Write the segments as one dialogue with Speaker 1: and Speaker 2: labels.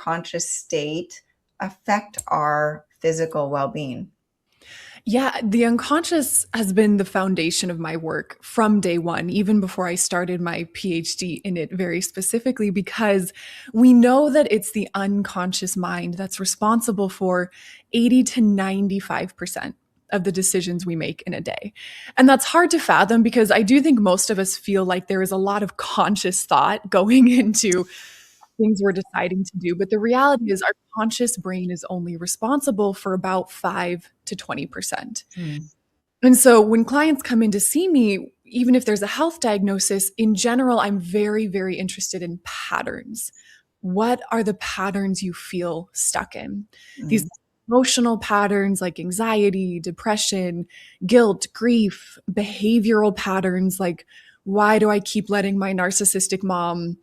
Speaker 1: unconscious state affect our physical well-being?
Speaker 2: Yeah, the unconscious has been the foundation of my work from day one, even before I started my PhD in it very specifically, because we know that it's the unconscious mind that's responsible for 80 to 95% of the decisions we make in a day. And that's hard to fathom because I do think most of us feel like there is a lot of conscious thought going into things we're deciding to do. But the reality is, our conscious brain is only responsible for about 5 to 20%.
Speaker 1: Hmm.
Speaker 2: And so when clients come in to see me, even if there's a health diagnosis, in general, I'm very, very interested in patterns. What are the patterns you feel stuck in? These
Speaker 1: Hmm.
Speaker 2: emotional patterns like anxiety, depression, guilt, grief, behavioral patterns like, why do I keep letting my narcissistic mom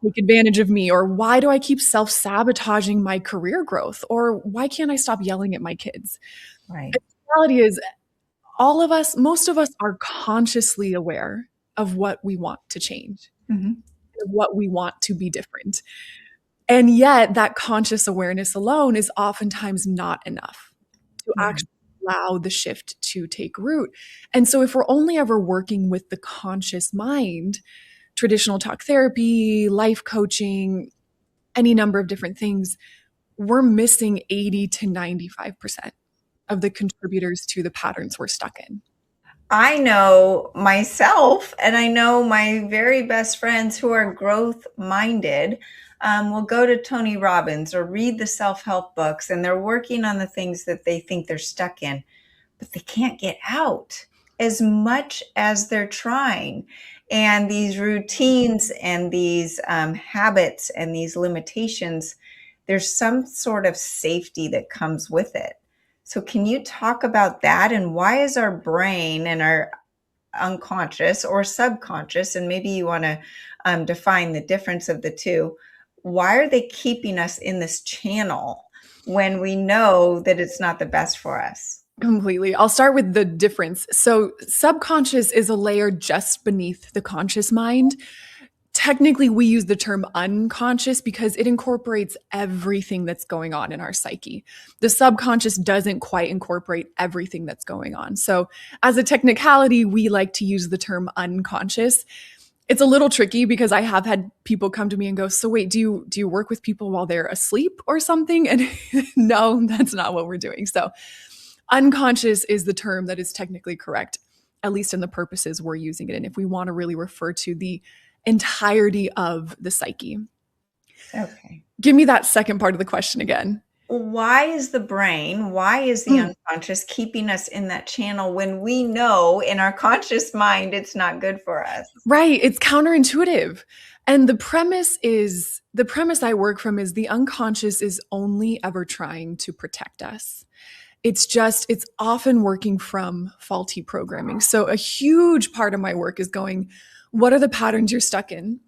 Speaker 2: take advantage of me? Or why do I keep self sabotaging my career growth? Or why can't I stop yelling at my kids?
Speaker 1: Right.
Speaker 2: And the reality is, all of us, most of us are consciously aware of what we want to change,
Speaker 1: Hmm.
Speaker 2: of what we want to be different. And yet, that conscious awareness alone is oftentimes not enough to
Speaker 1: Yeah.
Speaker 2: actually allow the shift to take root. And so, if we're only ever working with the conscious mind, traditional talk therapy, life coaching, any number of different things, we're missing 80 to 95% of the contributors to the patterns we're stuck in.
Speaker 1: I know myself, and I know my very best friends who are growth minded will go to Tony Robbins or read the self help books, and they're working on the things that they think they're stuck in, but they can't get out as much as they're trying. And these routines and these habits and these limitations, there's some sort of safety that comes with it. So, can you talk about that and why is our brain and our unconscious or subconscious, and maybe you want to define the difference of the two, why are they keeping us in this channel when we know that it's not the best for us?
Speaker 2: Completely. I'll start with the difference. So, subconscious is a layer just beneath the conscious mind. Technically, we use the term unconscious because it incorporates everything that's going on in our psyche. The subconscious doesn't quite incorporate everything that's going on. So, as a technicality, we like to use the term unconscious. It's a little tricky because I have had people come to me and go, "So wait, do you work with people while they're asleep or something?" And no, that's not what we're doing. So, unconscious is the term that is technically correct, at least in the purposes we're using it in, if we want to really refer to the entirety of the psyche.
Speaker 1: Okay.
Speaker 2: Give me that second part of the question again.
Speaker 1: Why is the brain, why is the
Speaker 2: Mm,
Speaker 1: unconscious keeping us in that channel when we know in our conscious mind it's not good for us?
Speaker 2: right. It's counterintuitive. And the premise I work from is the unconscious is only ever trying to protect us. It's often working from faulty programming. So a huge part of my work is going, what are the patterns you're stuck in?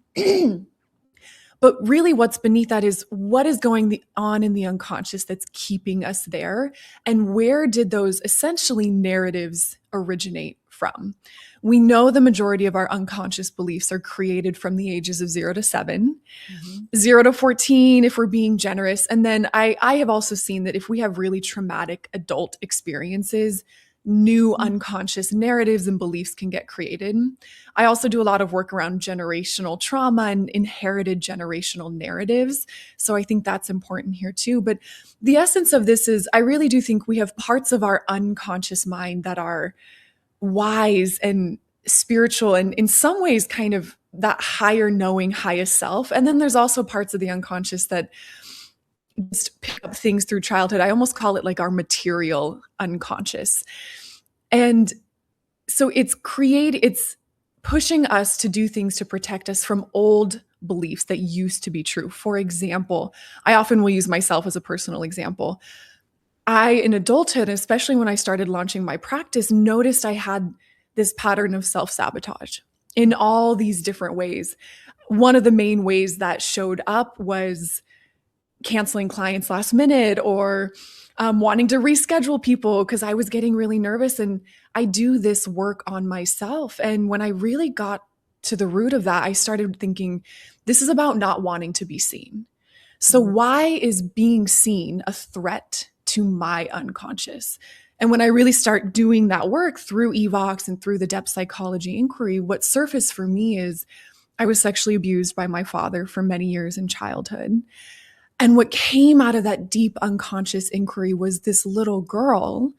Speaker 2: But really, what's beneath that is what is going on in the unconscious that's keeping us there? And where did those essentially narratives originate from? We know the majority of our unconscious beliefs are created from the ages of 0 to 7,
Speaker 1: Mhm.
Speaker 2: 0 to 14, if we're being generous. And then I have also seen that if we have really traumatic adult experiences, new unconscious narratives and beliefs can get created. I also do a lot of work around generational trauma and inherited generational narratives. So I think that's important here too. But the essence of this is I really do think we have parts of our unconscious mind that are wise and spiritual and in some ways kind of that higher knowing, highest self. And then there's also parts of the unconscious that just pick up things through childhood. I almost call it like our material unconscious. And so it's pushing us to do things to protect us from old beliefs that used to be true. For example, I often will use myself as a personal example. I, in adulthood, especially when I started launching my practice, noticed I had this pattern of self sabotage in all these different ways. One of the main ways that showed up was canceling clients last minute or wanting to reschedule people because I was getting really nervous. And I do this work on myself. And when I really got to the root of that, I started thinking this is about not wanting to be seen. So why is being seen a threat to my unconscious? And when I really start doing that work through EVOX and through the depth psychology inquiry, what surfaced for me is I was sexually abused by my father for many years in childhood. And what came out of that deep unconscious inquiry was this little girl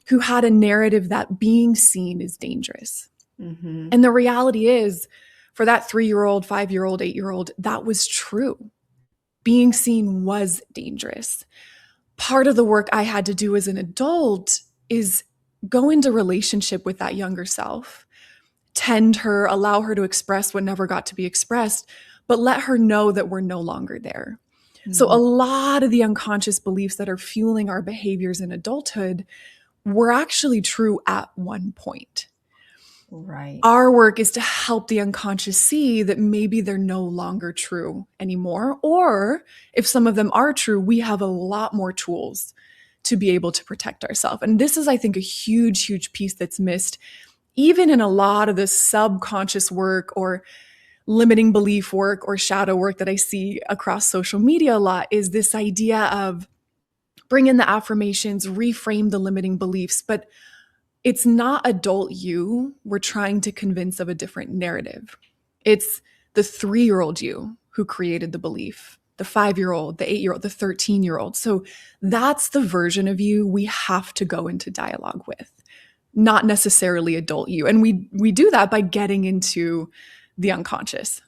Speaker 2: who had a narrative that being seen is dangerous. Mm-hmm. And the reality is, for that 3-year-old, 5-year-old, 8-year-old, that was true. Being seen was dangerous. Part of the work I had to do as an adult is go into relationship with that younger self, tend her, allow her to express what never got to be expressed, but let her know that we're no longer there. Mm-hmm. So a lot of the unconscious beliefs that are fueling our behaviors in adulthood were actually true at one point.
Speaker 1: Right.
Speaker 2: Our work is to help the unconscious see that maybe they're no longer true anymore. Or if some of them are true, we have a lot more tools to be able to protect ourselves. And this is, I think, a huge, huge piece that's missed, even in a lot of the subconscious work or limiting belief work or shadow work that I see across social media a lot, is this idea of bring in the affirmations, reframe the limiting beliefs, but it's not adult you we're trying to convince of a different narrative. It's the 3-year-old you who created the belief, the 5-year-old, the 8-year-old, the 13-year-old. So that's the version of you we have to go into dialogue with, not necessarily adult you. And we do that by getting into the unconscious.